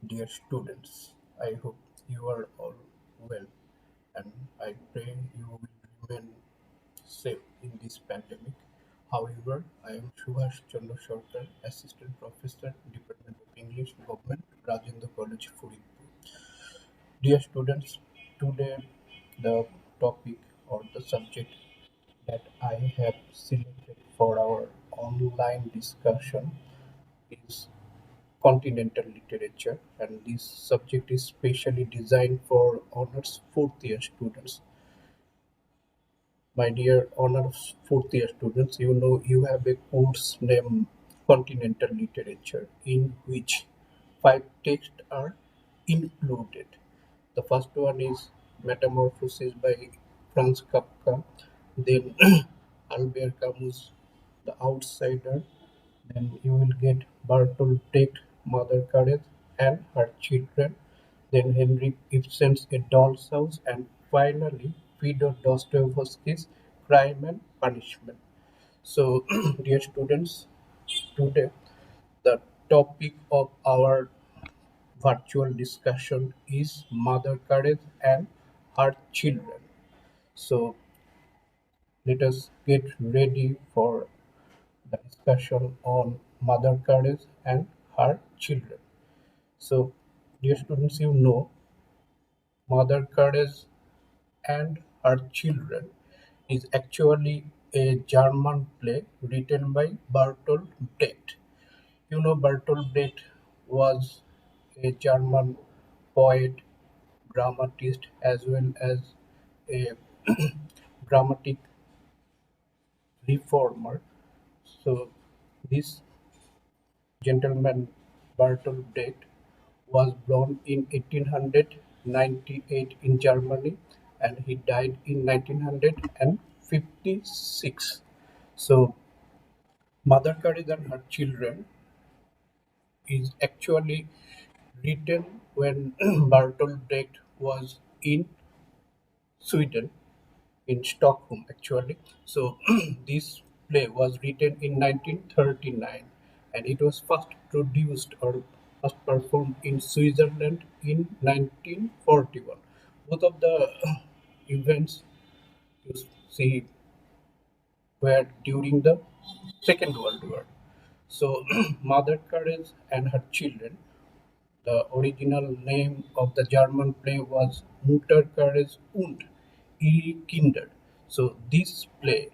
Dear students, I hope you are all well and I pray you will remain safe in this pandemic. However, I am Subhash Chandra Sarkar, Assistant Professor, Department of English, Government, Rajendra College, Furidpur. Dear students, today the topic or the subject that I have selected for our online discussion is continental literature, and this subject is specially designed for honors fourth year students. My dear honors fourth year students, you know you have a course named Continental Literature in which five texts are included. The first one is Metamorphosis by Franz Kafka, then Albert Camus, The Outsider, then you will get Bertolt Brecht, Mother Care's and Her Children, then Henrik Ibsen's A Doll's House, and finally Fyodor Dostoevsky's Crime and Punishment. So, dear students, today the topic of our virtual discussion is Mother Care's and Her Children. So, let us get ready for the discussion on Mother Care's and her children. So, dear students, you know Mother Care's and Her Children is actually a German play written by Bertolt Brecht. You know, Bertolt Brecht was a German poet, dramatist, as well as a dramatic reformer. So, this gentleman Bertolt Brecht was born in 1898 in Germany and he died in 1956. So, Mother Teresa and her children is actually written when Bertolt Brecht was in Sweden, in Stockholm actually. So, this play was written in 1939 and it was first produced or first performed in Switzerland in 1941. Both of the events you see were during the Second World War. So, Mother Courage and her children, the original name of the German play was Mutter Courage und ihre Kinder. So, this play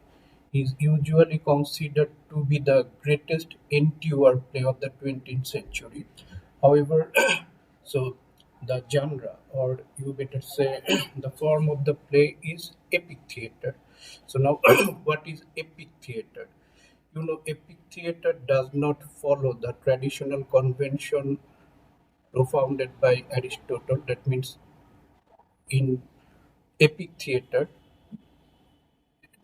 is usually considered to be the greatest anti-war play of the 20th century. However, so the genre, or you better say, the form of the play is epic theater. So now, what is epic theater? You know, epic theater does not follow the traditional convention propounded by Aristotle. That means in epic theater,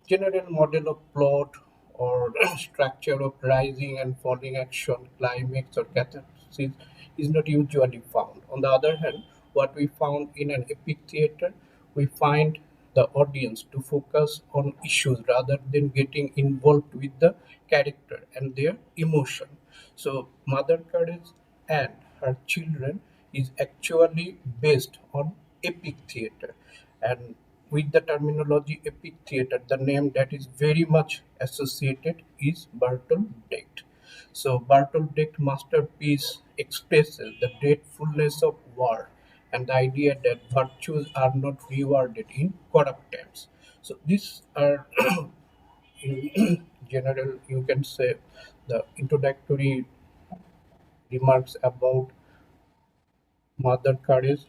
general model of plot or structure of rising and falling action, climax or catharsis is not usually found. On the other hand, what we found in an epic theater, we find the audience to focus on issues rather than getting involved with the character and their emotion. So, Mother Courage and her children is actually based on epic theater, and with the terminology epic theater, the name that is very much associated is Bertolt Brecht. So Bertolt Brecht masterpiece expresses the dreadfulness of war and the idea that virtues are not rewarded in corrupt times. So these are in general you can say the introductory remarks about Mother Courage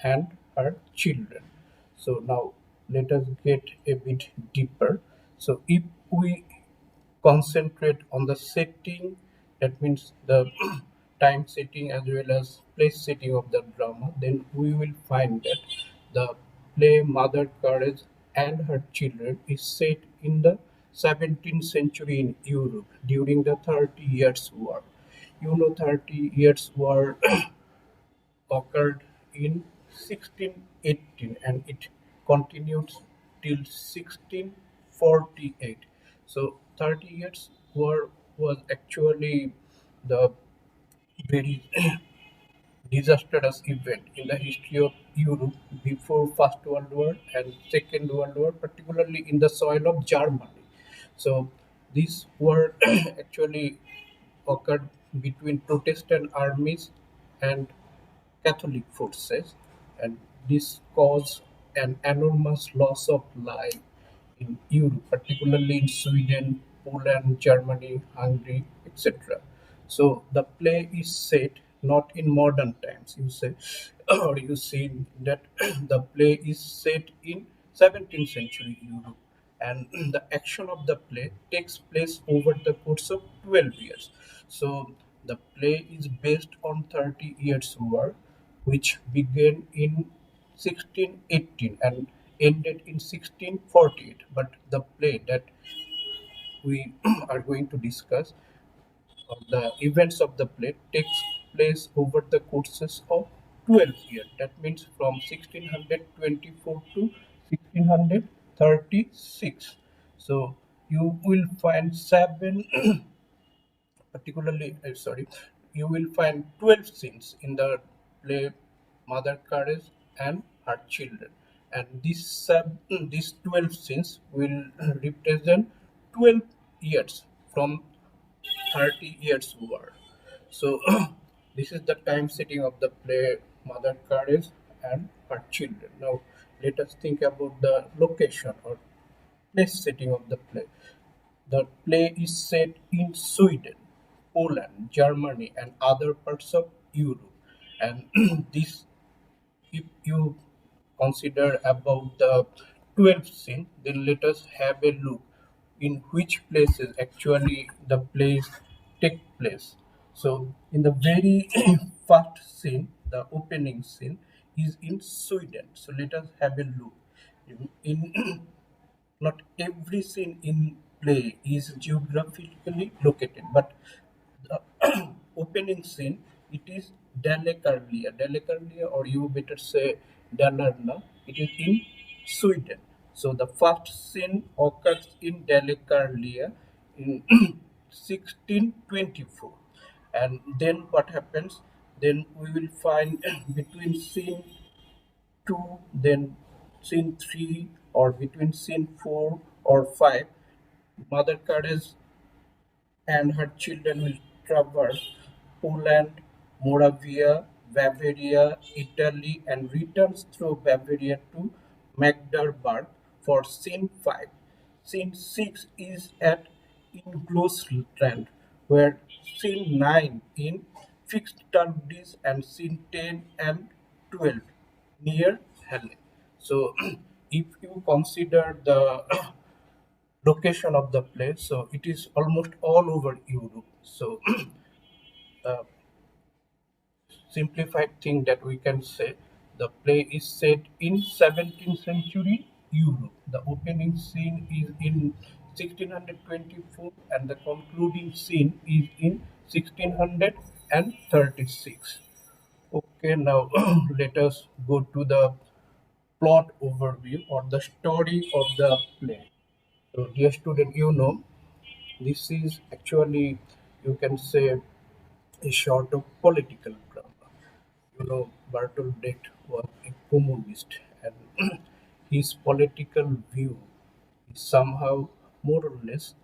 and her children. So now let us get a bit deeper. So if we concentrate on the setting, that means the time setting as well as place setting of the drama, then we will find that the play Mother Courage and Her Children is set in the 17th century in Europe during the 30 Years' War. You know, 30 Years' War occurred in 1618 and it continued till 1648. So 30 years war was actually the very disastrous event in the history of Europe before First World War and Second World War, particularly in the soil of Germany. So this war actually occurred between Protestant armies and Catholic forces, and this caused an enormous loss of life in Europe, particularly in Sweden, Poland, Germany, Hungary, etc. So the play is set not in modern times, you say, or you see that the play is set in 17th century Europe, and the action of the play takes place over the course of 12 years. So the play is based on 30 years war, which began in 1618 and ended in 1648. But the play that we are going to discuss, or the events of the play, takes place over the courses of 12 years. That means from 1624 to 1636. So you will find seven particularly sorry, you will find 12 scenes in the play Mother Courage and her children, and these 12 scenes will represent 12 years from 30 years war. So this is the time setting of the play Mother Courage and her children. Now let us think about the location or place setting of the play. The play is set in Sweden, Poland, Germany, and other parts of Europe. And this, if you consider about the 12th scene, then let us have a look in which places actually the plays take place. So, in the very first scene, the opening scene is in Sweden. So, let us have a look. In not every scene in play is geographically located, but the opening scene it is Dalecarlia. Dalecarlia, or you better say Dalarna. It is in Sweden. So the first scene occurs in Dalecarlia in 1624, and then what happens? Then we will find between scene 2, then scene 3, or between scene 4 or 5, Mother Courage and her children will traverse Poland, Moravia, Bavaria, Italy, and returns through Bavaria to Magdeburg for scene 5. Scene 6 is at Ingolstadt, where scene 9 in fixed Tardis and scene 10 and 12 near Halle. So, if you consider the location of the place, so it is almost all over Europe. So, the simplified thing that we can say, the play is set in 17th century Europe. The opening scene is in 1624 and the concluding scene is in 1636. Okay, now let us go to the plot overview or the story of the play. So, dear student, this is actually, you can say, a sort of political drama. Bertolt Brecht was a communist, and his political view is somehow more or less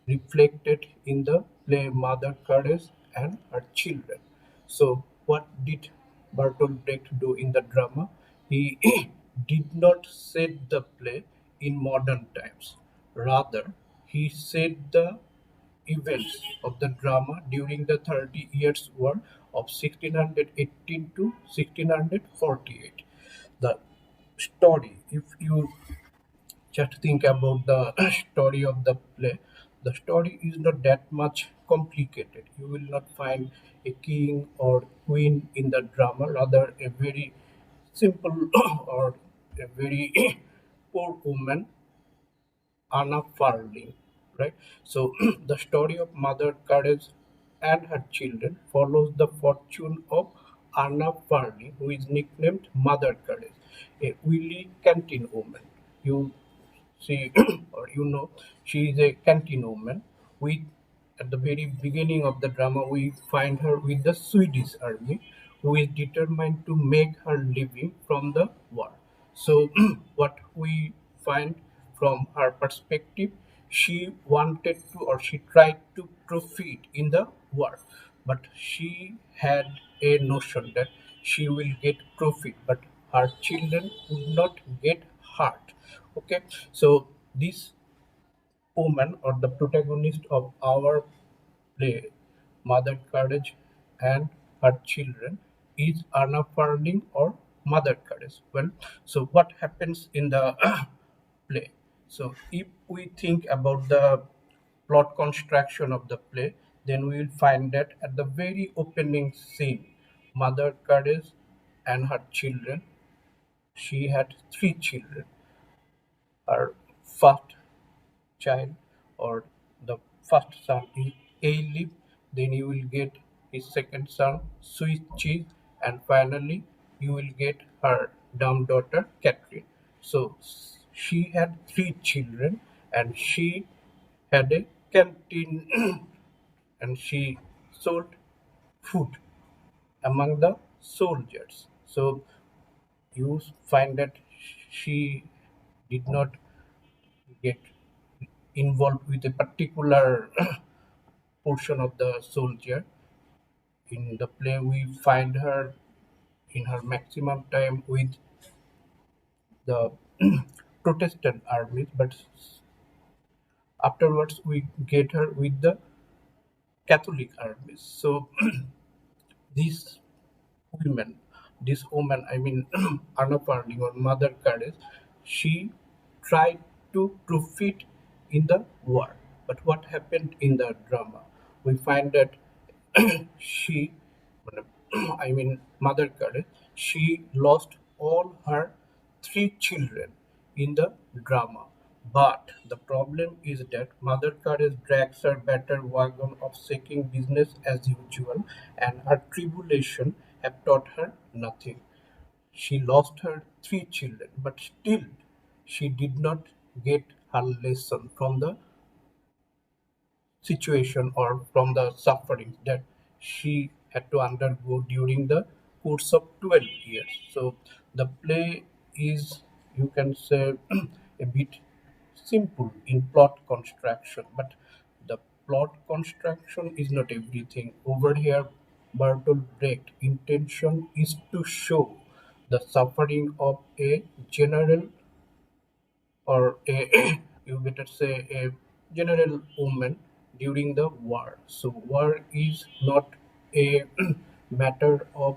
reflected in the play Mother Courage and her children. So, what did Bertolt Brecht do in the drama? He did not set the play in modern times. Rather, he set the events of the drama during the 30 Years' War of 1618 to 1648. The story, if you just think about the story of the play, the story is not that much complicated. You will not find a king or queen in the drama, rather, a very simple or a very poor woman, Anna Farling, right? So the story of Mother Courage and her children follows the fortune of Anna Farling, who is nicknamed Mother Courage, a wily canteen woman. You see, or she is a canteen woman. We, at the very beginning of the drama, we find her with the Swedish army, who is determined to make her living from the war. So, what we find from her perspective, she wanted to, or she tried to profit in the war, but she had a notion that she will get profit, but her children would not get hurt. Okay, so this woman, or the protagonist of our play, Mother Courage and her children, is Anna Farling or Mother Courage. Well, so what happens in the play? So if we think about the plot construction of the play, then we will find that at the very opening scene, Mother Courage and her children, she had three children. Her first child, or the first son is A-Leaf, then you will get his second son Swiss Cheese, and finally you will get her dumb daughter Catherine. So she had three children, and she had a canteen and she sold food among the soldiers. So you find that she did not get involved with a particular portion of the soldier. In the play, we find her in her maximum time with the Protestant armies, but afterwards we get her with the Catholic armies. So these women, this woman, I mean Anna Parling or Mother Courage, she tried to profit in the war. But what happened in the drama? We find that she, I mean Mother Courage, she lost all her three children in the drama. But the problem is that Mother Courage drags her better wagon of seeking business as usual, and her tribulation have taught her nothing. She lost her three children, but still she did not get her lesson from the situation or from the suffering that she had to undergo during the course of 12 years. So the play is, you can say, a bit simple in plot construction, but the plot construction is not everything. Over here, Bertolt Brecht intention is to show the suffering of a general, or a you better say a general woman during the war. So war is not a matter of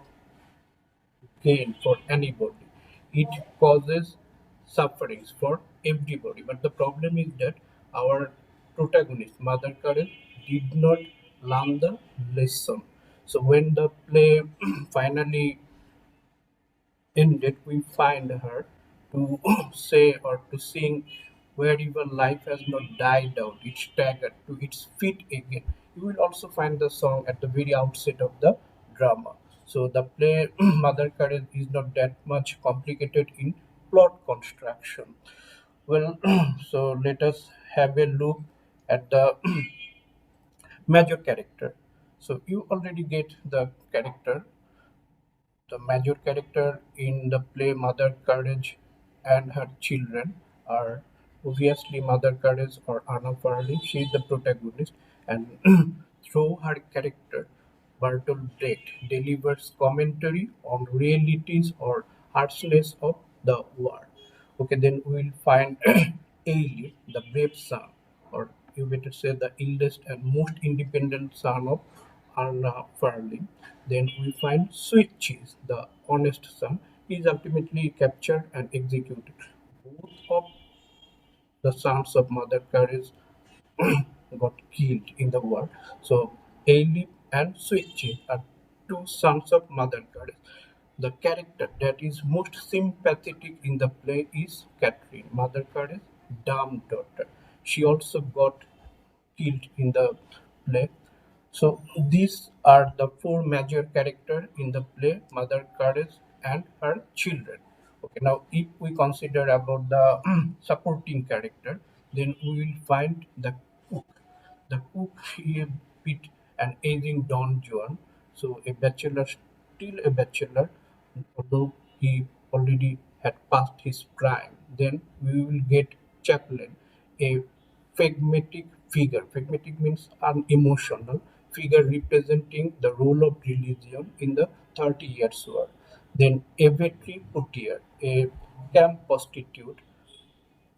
gain for anybody. It causes sufferings for everybody. But the problem is that our protagonist, Mother Karen, did not learn the lesson. So when the play finally ended, we find her to say or to sing, wherever life has not died out, it staggered to its feet again. You will also find the song at the very outset of the drama. So the play Mother Courage is not that much complicated in plot construction. Well, so let us have a look at the major character. So you already get the character. The major character in the play Mother Courage and her children are obviously Mother Courage or Anna Farley. She is the protagonist, and through her character, Bertolt Brecht delivers commentary on realities or harshness of the war. Okay, then we will find Ailey, the brave son, or you better say the eldest and most independent son of Anna Farley. Then we find Sweet Cheese, the honest son. He is ultimately captured and executed. Both of the sons of Mother Courage got killed in the war. So Ailey and Sweet Cheese are two sons of Mother Courage. The character that is most sympathetic in the play is Catherine, Mother Courage's dumb daughter. She also got killed in the play. So these are the four major characters in the play Mother Courage and her children. Okay, now if we consider about the supporting character, then we will find the cook. The cook is a bit an aging Don Juan, so a bachelor still a bachelor, although he already had passed his prime. Then we will get Chaplain, a phlegmatic figure. Phlegmatic means unemotional figure representing the role of religion in the 30 Years' War. Then Avetri Putier, a camp prostitute.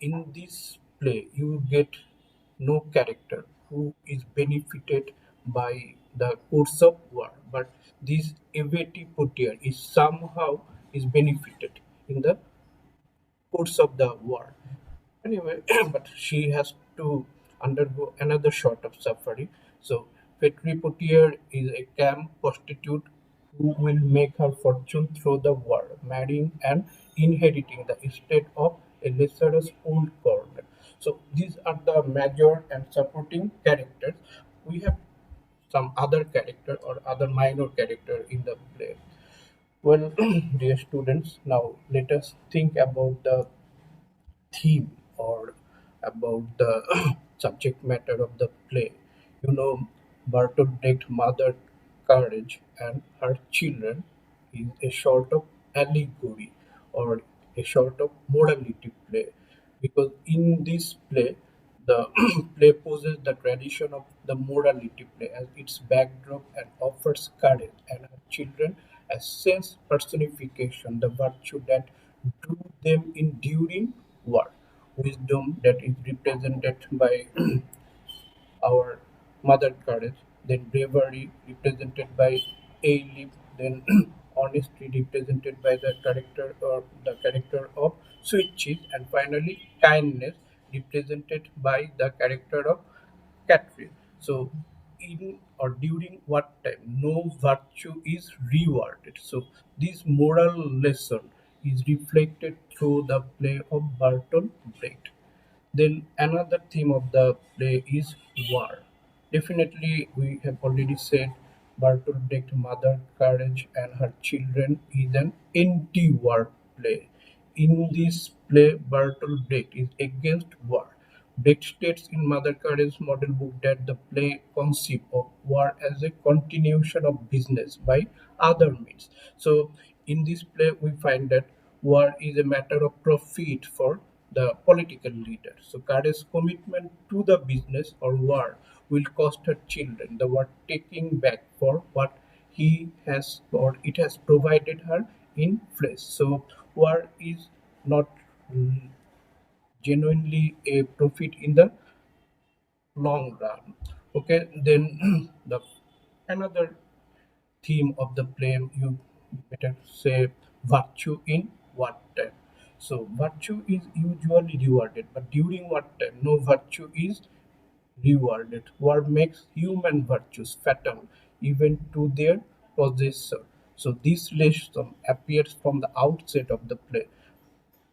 In this play, you get no character who is benefited by the course of war, but this Aveti Putier is somehow is benefited in the course of the war. Anyway, but she has to undergo another sort of suffering. So, Petri Potier is a camp prostitute who will make her fortune through the war, marrying and inheriting the estate of a Lazarus old cornet. So, these are the major and supporting characters. We have some other character or other minor character in the play. Well, dear students, now let us think about the theme or about the subject matter of the play. You know, Bertolt Brecht Mother Courage and Her Children is a sort of allegory or a sort of morality play, because in this play the play poses the tradition of the morality play as its backdrop and offers courage and her children as sense personification, the virtue that drew them enduring war. Wisdom that is represented by our mother courage, then bravery represented by Aelip, then honesty represented by the character of Sweet Cheese, and finally kindness represented by the character of Catherine. So in or during what time no virtue is rewarded. So this moral lesson is reflected through the play of Bertolt Brecht. Then another theme of the play is war. Definitely, we have already said Bertolt Brecht, Mother Courage and Her Children is an anti-war play. In this play, Bertolt Brecht is against war. Brecht states in Mother Courage's model book that the play conceives of war as a continuation of business by other means. So, in this play, we find that war is a matter of profit for the political leader. So, Courage's commitment to the business or war will cost her children the war taking back for what he has or it has provided her in flesh. So, war is not genuinely a profit in the long run. Okay, then the another theme of the play, you better say virtue in what time. So virtue is usually rewarded, but during what time no virtue is rewarded. What makes human virtues fatal even to their possessor. So this lesson appears from the outset of the play,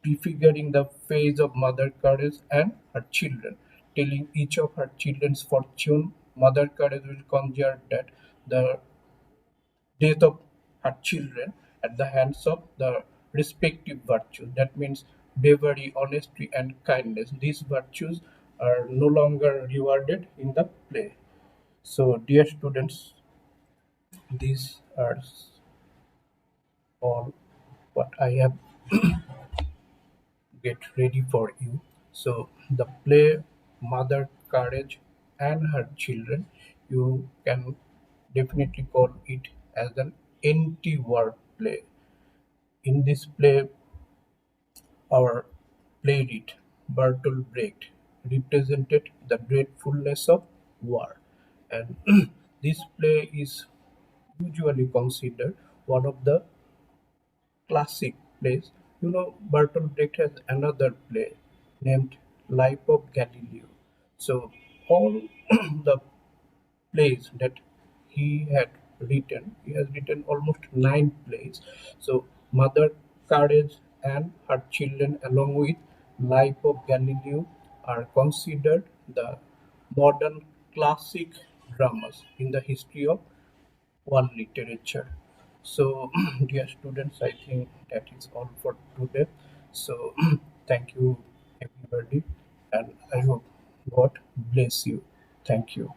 prefiguring the phase of Mother Courage and her children, telling each of her children's fortune. Mother Courage will conjure that the death of her children at the hands of the respective virtues. That means bravery, honesty, and kindness. These virtues are no longer rewarded in the play. So, dear students, these are all what I have get ready for you. So the play Mother Courage and Her Children, you can definitely call it as an anti-war play. In this play, our playwright Bertolt Brecht represented the dreadfulness of war, and this play is usually considered one of the classic plays. You know, Bertolt Brecht has another play named Life of Galileo. So all the plays that he has written almost 9 plays. So Mother Courage and Her Children, along with Life of Galileo, are considered the modern classic dramas in the history of world literature. So, dear students, I think that is all for today. So, thank you, everybody, and I hope God bless you. Thank you.